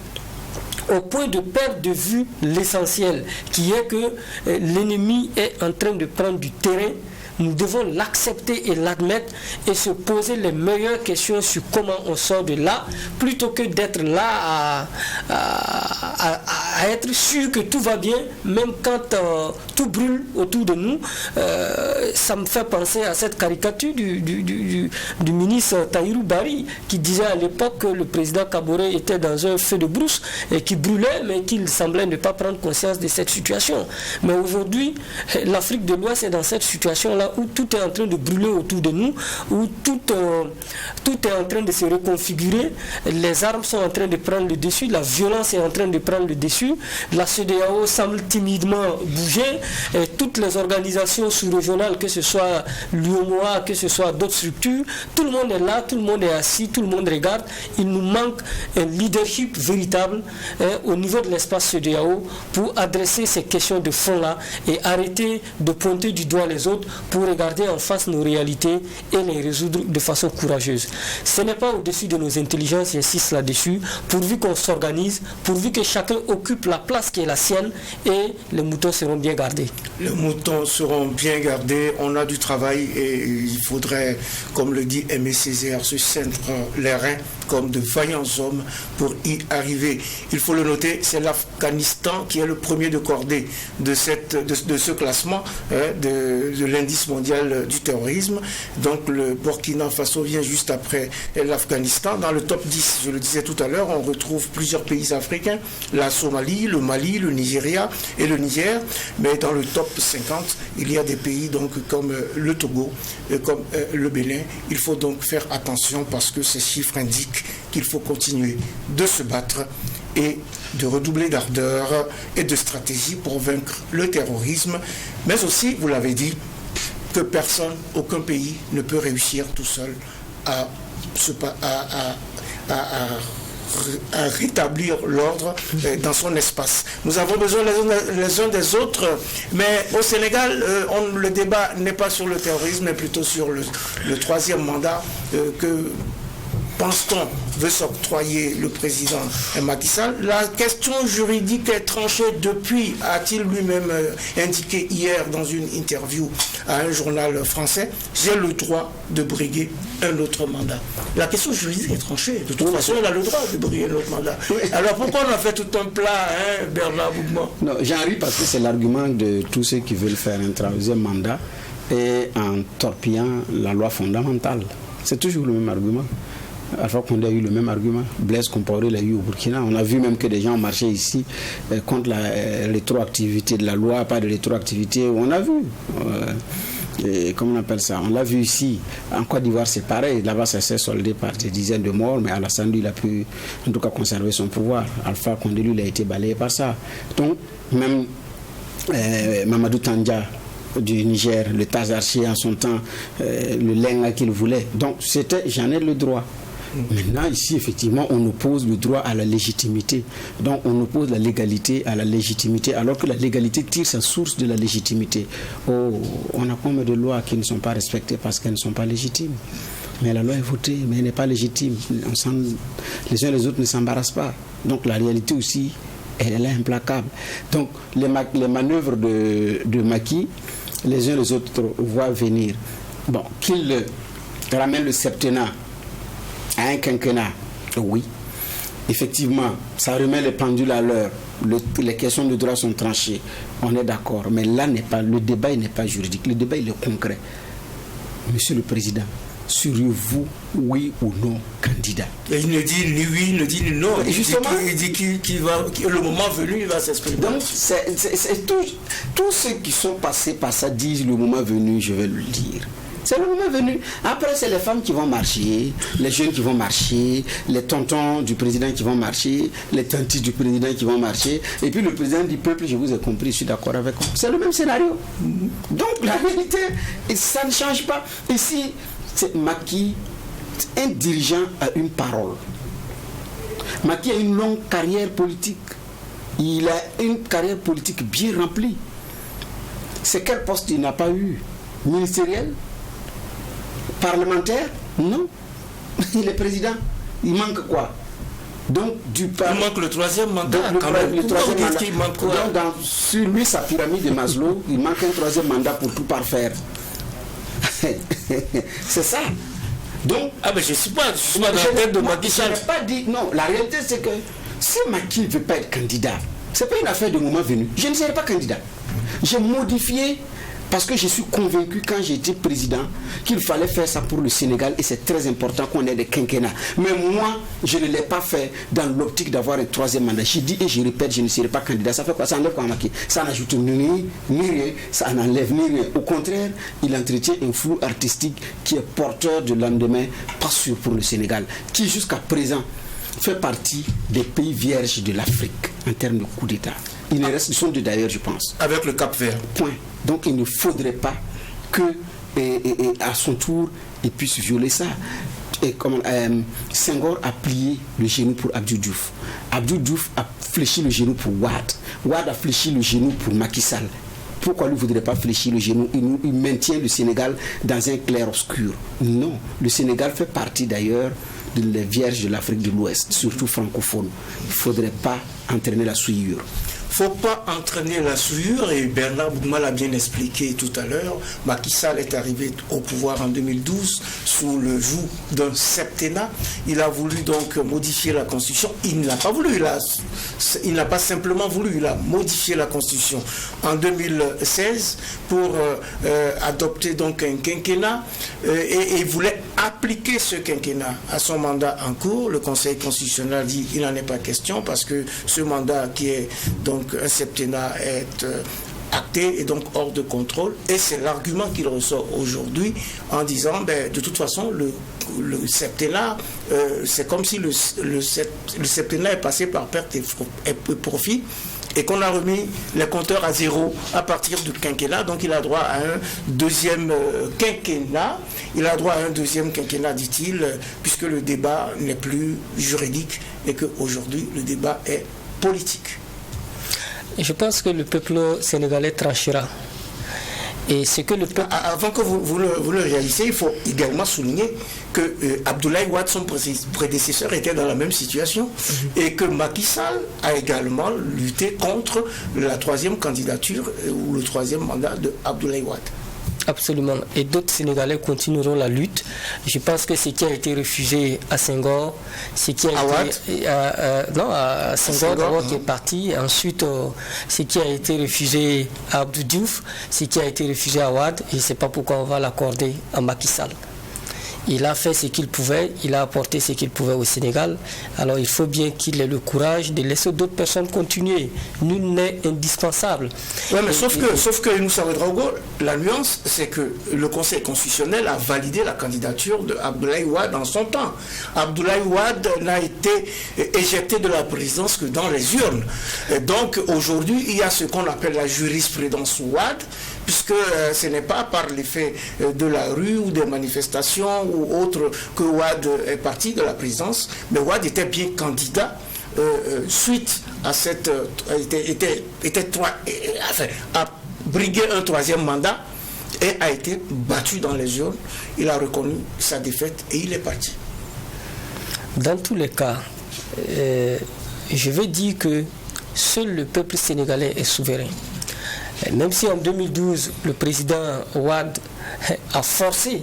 au point de perdre de vue l'essentiel, qui est que l'ennemi est en train de prendre du terrain. Nous devons l'accepter et l'admettre et se poser les meilleures questions sur comment on sort de là, plutôt que d'être là à être sûr que tout va bien, même quand tout brûle autour de nous. Ça me fait penser à cette caricature du ministre Tahirou Bari, qui disait à l'époque que le président Kaboré était dans un feu de brousse et qui brûlait, mais qu'il semblait ne pas prendre conscience de cette situation. Mais aujourd'hui, l'Afrique de l'Ouest est dans cette situation-là où tout est en train de brûler autour de nous, où tout est en train de se reconfigurer, les armes sont en train de prendre le dessus, la violence est en train de prendre le dessus, la CEDEAO semble timidement bouger, et toutes les organisations sous-régionales, que ce soit l'UOMOA, que ce soit d'autres structures, tout le monde est là, tout le monde est assis, tout le monde regarde. Il nous manque un leadership véritable au niveau de l'espace CEDEAO pour adresser ces questions de fond-là et arrêter de pointer du doigt les autres pour regarder en face nos réalités et les résoudre de façon courageuse. Ce n'est pas au-dessus de nos intelligences, j'insiste là-dessus, pourvu qu'on s'organise, pourvu que chacun occupe la place qui est la sienne, et les moutons seront bien gardés. Les moutons seront bien gardés, on a du travail et il faudrait, comme le dit Aimé Césaire, se cendre les reins comme de vaillants hommes pour y arriver. Il faut le noter, c'est l'Afghanistan qui est le premier de cordée de ce classement de l'indice mondial du terrorisme. Donc le Burkina Faso vient juste après l'Afghanistan. Dans le top 10, je le disais tout à l'heure, on retrouve plusieurs pays africains, la Somalie, le Mali, le Nigeria et le Niger. Mais dans le top 50, il y a des pays donc, comme le Togo, comme le Bénin. Il faut donc faire attention parce que ces chiffres indiquent qu'il faut continuer de se battre et de redoubler d'ardeur et de stratégie pour vaincre le terrorisme. Mais aussi, vous l'avez dit, que personne, aucun pays ne peut réussir tout seul à rétablir l'ordre dans son espace. Nous avons besoin les uns des autres, mais au Sénégal, le débat n'est pas sur le terrorisme, mais plutôt sur le troisième mandat que pense-t-on veut s'octroyer le président Macky Sall. La question juridique est tranchée depuis, a-t-il lui-même indiqué hier dans une interview à un journal français, j'ai le droit de briguer un autre mandat. La question juridique est tranchée. De toute façon, il a le droit de briguer un autre mandat. Alors pourquoi on a fait tout un plat, Bernard Bougman? Non, j'en ris parce que c'est l'argument de tous ceux qui veulent faire un troisième mandat et en torpillant la loi fondamentale. C'est toujours le même argument. Alpha Condé a eu le même argument. Blaise Compaoré l'a eu au Burkina. On a vu même que des gens marchaient ici contre la rétroactivité de la loi, pas de rétroactivité. On a vu. Comment on appelle ça? On l'a vu ici. En Côte d'Ivoire, c'est pareil. Là-bas, ça s'est soldé par des dizaines de morts, mais Alassane, lui, il a pu en tout cas conserver son pouvoir. Alpha Condé, lui, il a été balayé par ça. Donc, même Mamadou Tandja du Niger, le Tazarchi en son temps, le Lenga qu'il voulait. Donc, c'était, j'en ai le droit. Maintenant, ici, effectivement, on oppose le droit à la légitimité. Donc, on oppose la légalité à la légitimité, alors que la légalité tire sa source de la légitimité. Oh, on a combien de lois qui ne sont pas respectées parce qu'elles ne sont pas légitimes. Mais la loi est votée, mais elle n'est pas légitime. Les uns et les autres ne s'embarrassent pas. Donc, la réalité aussi, elle est implacable. Donc, les manœuvres de Macky, les uns et les autres voient venir. Bon, qu'il ramène le septennat à un quinquennat, oui. Effectivement, ça remet les pendules à l'heure. les questions de droit sont tranchées, on est d'accord, mais là le débat n'est pas juridique, le débat il est concret. Monsieur le Président, seriez-vous oui ou non candidat? Et il ne dit ni oui, il ne dit ni non. Il dit qu'il va, le moment venu, il va s'exprimer. Donc, tous ceux qui sont passés par ça disent le moment venu, je vais le dire. C'est le moment venu. Après, c'est les femmes qui vont marcher, les jeunes qui vont marcher, les tontons du président qui vont marcher, les tantis du président qui vont marcher. Et puis le président du peuple, je vous ai compris, je suis d'accord avec vous. C'est le même scénario. Donc la réalité, ça ne change pas. Ici, c'est Macky, un dirigeant a une parole. Macky a une longue carrière politique. Il a une carrière politique bien remplie. C'est quel poste il n'a pas eu? Ministériel? Parlementaire? Non. Il est président. Il manque quoi? Donc, il manque le troisième mandat. Sur lui, sa pyramide de Maslow, il manque un troisième mandat pour tout parfaire. C'est ça. Donc, je ne suis pas dans la tête de Macky Sall. Je n'ai pas dit. Non, la réalité, c'est que si Macky ne veut pas être candidat, ce n'est pas une affaire de moment venu. Je ne serai pas candidat. J'ai modifié. Parce que je suis convaincu quand j'ai été président qu'il fallait faire ça pour le Sénégal et c'est très important qu'on ait des quinquennats. Mais moi, je ne l'ai pas fait dans l'optique d'avoir un troisième mandat. J'ai dit et je répète, je ne serai pas candidat. Ça fait quoi? Ça enlève quoi, Macky? Ça n'ajoute ni rien, ça n'enlève ni rien. Au contraire, il entretient un flou artistique qui est porteur de lendemain pas sûr pour le Sénégal, qui jusqu'à présent fait partie des pays vierges de l'Afrique en termes de coup d'État. Ils sont deux d'ailleurs, je pense. Avec le Cap Vert. Point. Donc il ne faudrait pas que, à son tour, il puisse violer ça. Et comme Senghor a plié le genou pour Abdou Diouf. Abdou Diouf a fléchi le genou pour Wade. Wade a fléchi le genou pour Macky Sall. Pourquoi lui ne voudrait pas fléchir le genou? Il maintient le Sénégal dans un clair-obscur. Non, le Sénégal fait partie d'ailleurs des vierges de l'Afrique de l'Ouest, surtout francophone. Il ne faudrait pas entraîner la souillure. Il ne faut pas entraîner la souillure, et Bernard Bougma l'a bien expliqué tout à l'heure. Macky Sall est arrivé au pouvoir en 2012 sous le joug d'un septennat. Il a voulu donc modifier la Constitution. Il ne l'a pas voulu, il n'a pas simplement voulu, il a modifié la Constitution en 2016 pour adopter donc un quinquennat et il voulait appliquer ce quinquennat à son mandat en cours. Le Conseil constitutionnel dit qu'il n'en est pas question parce que ce mandat qui est donc un septennat est acté et donc hors de contrôle, et c'est l'argument qu'il ressort aujourd'hui en disant de toute façon le septennat c'est comme si le septennat est passé par perte et profit et qu'on a remis les compteurs à zéro à partir du quinquennat, donc il a droit à un deuxième quinquennat. Il a droit à un deuxième quinquennat, dit-il, puisque le débat n'est plus juridique et qu'aujourd'hui le débat est politique. Je pense que le peuple sénégalais tranchera. Et ce que le peuple... Avant que vous le réalisiez, il faut également souligner que Abdoulaye Wade, son prédécesseur, était dans la même situation et que Macky Sall a également lutté contre la troisième candidature ou le troisième mandat de Abdoulaye Wade. Absolument. Et d'autres Sénégalais continueront la lutte. Je pense que ce qui a été refusé à Senghor, ce qui a été... à Senghor d'abord qui est parti. Ensuite, ce qui a été refusé à Abdou Diouf, ce qui a été refusé à Wade, je ne sais pas pourquoi on va l'accorder à Macky Sall. Il a fait ce qu'il pouvait, il a apporté ce qu'il pouvait au Sénégal. Alors il faut bien qu'il ait le courage de laisser d'autres personnes continuer. Nul n'est indispensable. Oui, mais sauf que Moussa Ouedraogo, la nuance, c'est que le Conseil constitutionnel a validé la candidature de Abdoulaye Wade en son temps. Abdoulaye Wade n'a été éjecté de la présidence que dans les urnes. Et donc aujourd'hui, il y a ce qu'on appelle la jurisprudence Wade, puisque ce n'est pas par l'effet de la rue ou des manifestations ou autres que Wade est parti de la présidence, mais Wade était bien candidat suite à cette... a brigué un troisième mandat et a été battu dans les urnes. Il a reconnu sa défaite et il est parti. Dans tous les cas, je veux dire que seul le peuple sénégalais est souverain. Même si en 2012, le président Wade a forcé,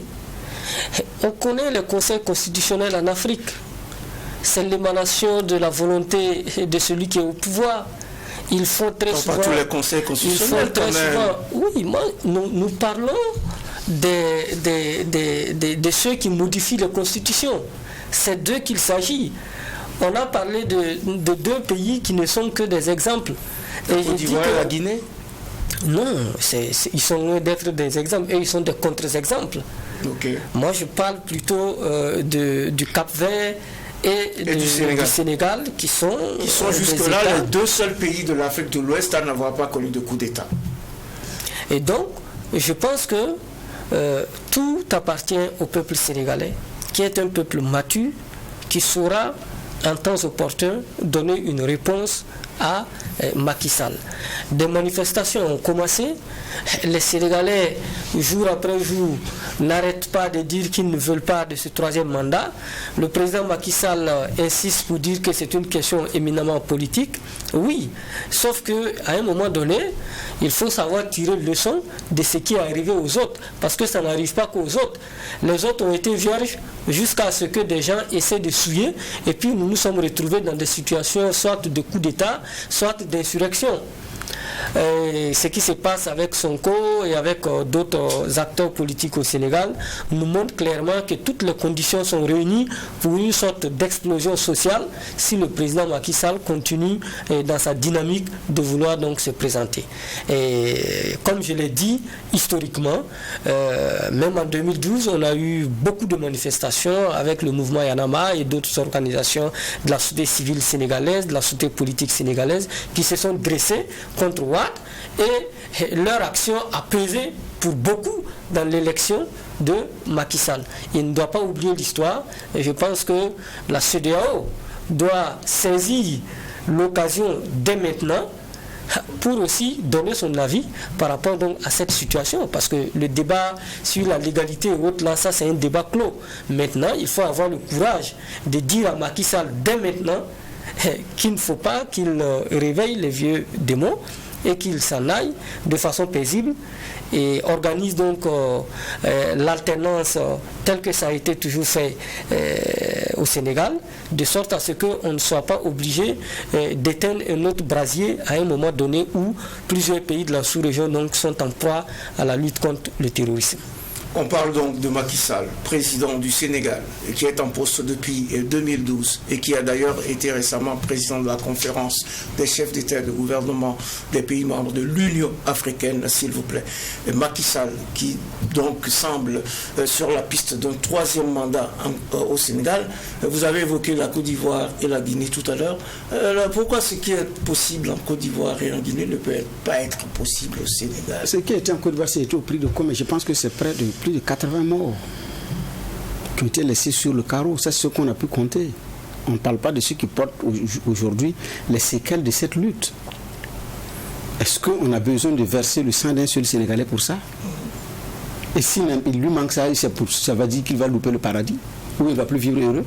on connaît le Conseil constitutionnel en Afrique. C'est l'émanation de la volonté de celui qui est au pouvoir. ils font très souvent... Pas tous les conseils constitutionnels. Ils font très souvent... Oui, moi, nous parlons de ceux qui modifient la Constitution. C'est d'eux qu'il s'agit. On a parlé de deux pays qui ne sont que des exemples. Et Côte d'Ivoire et la Guinée? Non, ils sont loin d'être des exemples, et ils sont des contre-exemples. Okay. Moi, je parle plutôt du Cap-Vert et du Sénégal, qui sont jusque-là les deux seuls pays de l'Afrique de l'Ouest à n'avoir pas connu de coup d'État. Et donc, je pense que tout appartient au peuple sénégalais, qui est un peuple mature, qui saura, en temps opportun, donner une réponse à Macky Sall. Des manifestations ont commencé. Les Sénégalais, jour après jour, n'arrêtent pas de dire qu'ils ne veulent pas de ce troisième mandat. Le président Macky Sall insiste pour dire que c'est une question éminemment politique. Oui, sauf qu'à un moment donné, il faut savoir tirer le leçon de ce qui est arrivé aux autres, parce que ça n'arrive pas qu'aux autres. Les autres ont été vierges jusqu'à ce que des gens essaient de souiller, et puis nous nous sommes retrouvés dans des situations soit de coup d'État, soit d'insurrection. Ce qui se passe avec Sonko et avec d'autres acteurs politiques au Sénégal nous montre clairement que toutes les conditions sont réunies pour une sorte d'explosion sociale si le président Macky Sall continue dans sa dynamique de vouloir donc se présenter. Et comme je l'ai dit, historiquement, même en 2012, on a eu beaucoup de manifestations avec le mouvement Yanama et d'autres organisations de la société civile sénégalaise, de la société politique sénégalaise, qui se sont dressées contre Wade, et leur action a pesé pour beaucoup dans l'élection de Macky Sall. Il ne doit pas oublier l'histoire, et je pense que la CEDEAO doit saisir l'occasion dès maintenant pour aussi donner son avis par rapport donc à cette situation, parce que le débat sur la légalité et autres là, ça c'est un débat clos. Maintenant, il faut avoir le courage de dire à Macky Sall dès maintenant qu'il ne faut pas qu'il réveille les vieux démons et qu'il s'en aille de façon paisible et organise donc l'alternance telle que ça a été toujours fait au Sénégal, de sorte à ce qu'on ne soit pas obligé d'éteindre un autre brasier à un moment donné où plusieurs pays de la sous-région donc sont en proie à la lutte contre le terrorisme. On parle donc de Macky Sall, président du Sénégal, qui est en poste depuis 2012 et qui a d'ailleurs été récemment président de la conférence des chefs d'État et de gouvernement des pays membres de l'Union africaine, s'il vous plaît. Et Macky Sall, qui donc semble sur la piste d'un troisième mandat au Sénégal. Vous avez évoqué la Côte d'Ivoire et la Guinée tout à l'heure. Pourquoi ce qui est possible en Côte d'Ivoire et en Guinée ne peut pas être possible au Sénégal? Ce qui a été en Côte d'Ivoire, c'est au prix de quoi? Mais je pense que c'est près de plus de 80 morts qui ont été laissés sur le carreau. Ça, c'est ce qu'on a pu compter. On ne parle pas de ceux qui portent aujourd'hui les séquelles de cette lutte. Est-ce qu'on a besoin de verser le sang d'un seul Sénégalais pour ça? Et s'il lui manque ça, ça va dire qu'il va louper le paradis? Ou il ne va plus vivre heureux?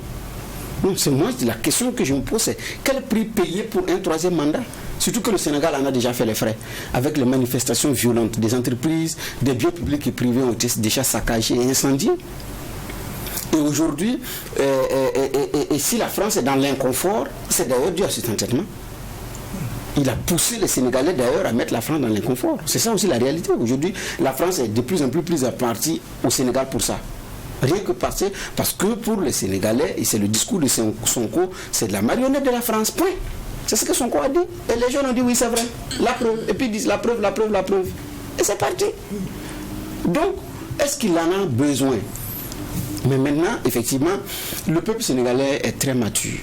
Non, c'est moi, la question que je me pose, c'est quel prix payer pour un troisième mandat? Surtout que le Sénégal en a déjà fait les frais, avec les manifestations violentes des entreprises, des biens publics et privés ont été déjà saccagés et incendiés. Et aujourd'hui, et si la France est dans l'inconfort, c'est d'ailleurs dû à cet entêtement. Il a poussé les Sénégalais d'ailleurs à mettre la France dans l'inconfort. C'est ça aussi la réalité. Aujourd'hui, la France est de plus en plus partie au Sénégal pour ça. Rien que parce que pour les Sénégalais, et c'est le discours de Sonko, c'est de la marionnette de la France, point. C'est ce que Sonko a dit. Et les gens ont dit oui, c'est vrai. La preuve. Et puis ils disent la preuve. Et c'est parti. Donc, est-ce qu'il en a besoin? Mais maintenant, effectivement, le peuple sénégalais est très mature.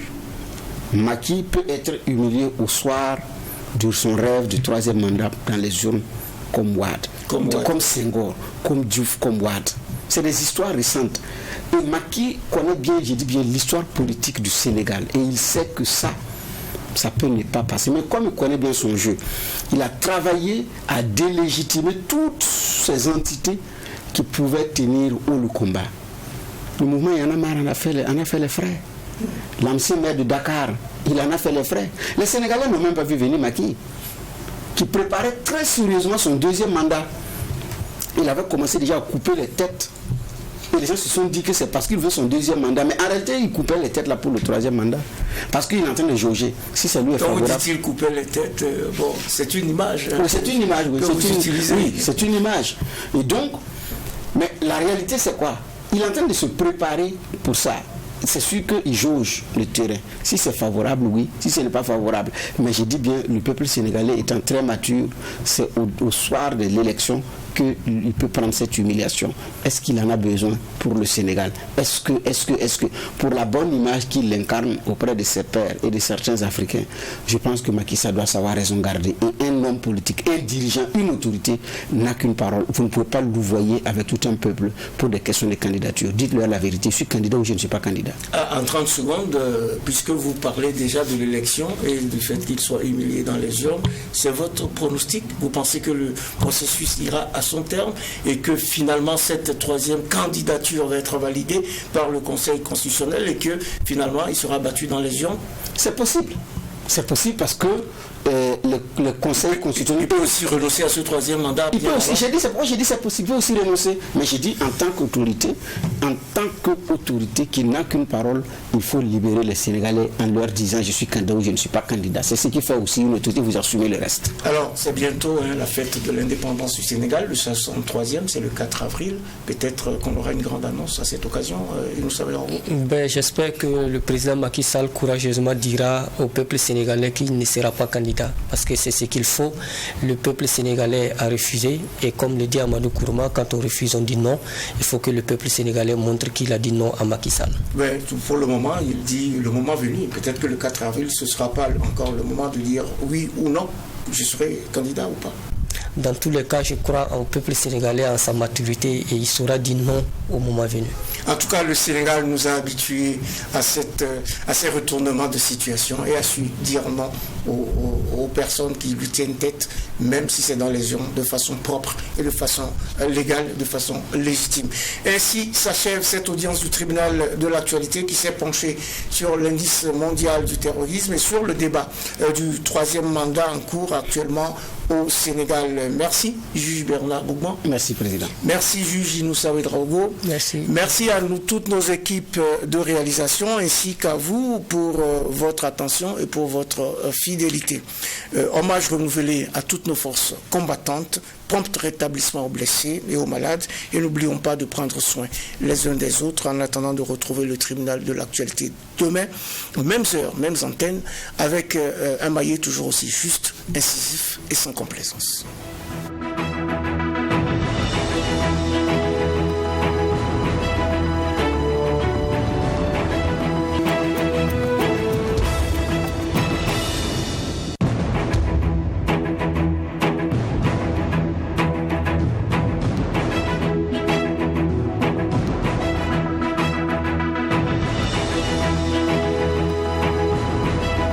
Macky peut être humilié au soir de son rêve du troisième mandat dans les urnes comme Wade, comme Senghor, comme Diouf, comme Wade. C'est des histoires récentes. Et Macky connaît bien, j'ai dit bien, l'histoire politique du Sénégal. Et il sait que ça peut ne pas passer. Mais comme il connaît bien son jeu, il a travaillé à délégitimer toutes ces entités qui pouvaient tenir haut le combat. Le mouvement Y en a marre en a fait les frais. L'ancien maire de Dakar, il en a fait les frais. Les Sénégalais n'ont même pas vu venir Macky, qui préparait très sérieusement son deuxième mandat. Il avait commencé déjà à couper les têtes Et les gens se sont dit que c'est parce qu'il veut son deuxième mandat. Mais en réalité, il coupait les têtes là pour le troisième mandat. Parce qu'il est en train de jauger. Si ça lui est favorable. Donc, dit-il couper les têtes, bon, c'est une image. Oui, c'est une image, oui. C'est une image. Et donc, mais la réalité, c'est quoi? Il est en train de se préparer pour ça. C'est sûr qu'il jauge le terrain. Si c'est favorable, oui. Si ce n'est pas favorable. Mais je dis bien, le peuple sénégalais étant très mature, c'est au soir de l'élection qu'il peut prendre cette humiliation. Est-ce qu'il en a besoin pour le Sénégal? Est-ce que, pour la bonne image qu'il incarne auprès de ses pairs et de certains Africains, je pense que Macky Sall doit savoir raison garder. Et un homme politique, un dirigeant, une autorité n'a qu'une parole. Vous ne pouvez pas louvoyer avec tout un peuple pour des questions de candidature. Dites-leur la vérité, je suis candidat ou je ne suis pas candidat. En 30 secondes, puisque vous parlez déjà de l'élection et du fait qu'il soit humilié dans les urnes, c'est votre pronostic? Vous pensez que le processus ira à son terme et que finalement cette troisième candidature va être validée par le Conseil constitutionnel et que finalement il sera battu dans les urnes? C'est possible. C'est possible parce que le Conseil constitutionnel... Il peut aussi renoncer à ce troisième mandat. Il peut aussi, j'ai dit c'est possible, il peut aussi renoncer. Mais j'ai dit en tant qu'autorité qui n'a qu'une parole, il faut libérer les Sénégalais en leur disant je suis candidat ou je ne suis pas candidat. C'est ce qui fait aussi une autorité, vous assumez le reste. Alors, c'est bientôt la fête de l'indépendance du Sénégal, le 63e, c'est le 4 avril. Peut-être qu'on aura une grande annonce à cette occasion. J'espère que le président Macky Sall courageusement dira au peuple sénégalais qu'il ne sera pas candidat, parce que c'est ce qu'il faut. Le peuple sénégalais a refusé, et comme le dit Amadou Kourouma, quand on refuse on dit non. Il faut que le peuple sénégalais montre qu'il a dit non à Macky Sall. Mais pour le moment, il dit le moment venu, peut-être que le 4 avril ce ne sera pas encore le moment de dire oui ou non, je serai candidat ou pas. Dans tous les cas, je crois au peuple sénégalais, en sa maturité, et il saura dire non au moment venu. En tout cas, le Sénégal nous a habitués à ces retournements de situation et a su dire non aux personnes qui lui tiennent tête, même si c'est dans les urnes, de façon propre et de façon légale, de façon légitime. Ainsi s'achève cette audience du tribunal de l'actualité qui s'est penchée sur l'indice mondial du terrorisme et sur le débat du troisième mandat en cours actuellement au Sénégal. Merci, juge Bernard Bougman. Merci, président. Merci, juge Inoussa Ouedraogo. Merci. Merci à nous, toutes nos équipes de réalisation, ainsi qu'à vous pour votre attention et pour votre fidélité. Hommage renouvelé à toutes nos forces combattantes, prompt rétablissement aux blessés et aux malades, et n'oublions pas de prendre soin les uns des autres en attendant de retrouver le tribunal de l'actualité demain, aux mêmes heures, mêmes antennes, avec un maillet toujours aussi juste, incisif et sans complaisance.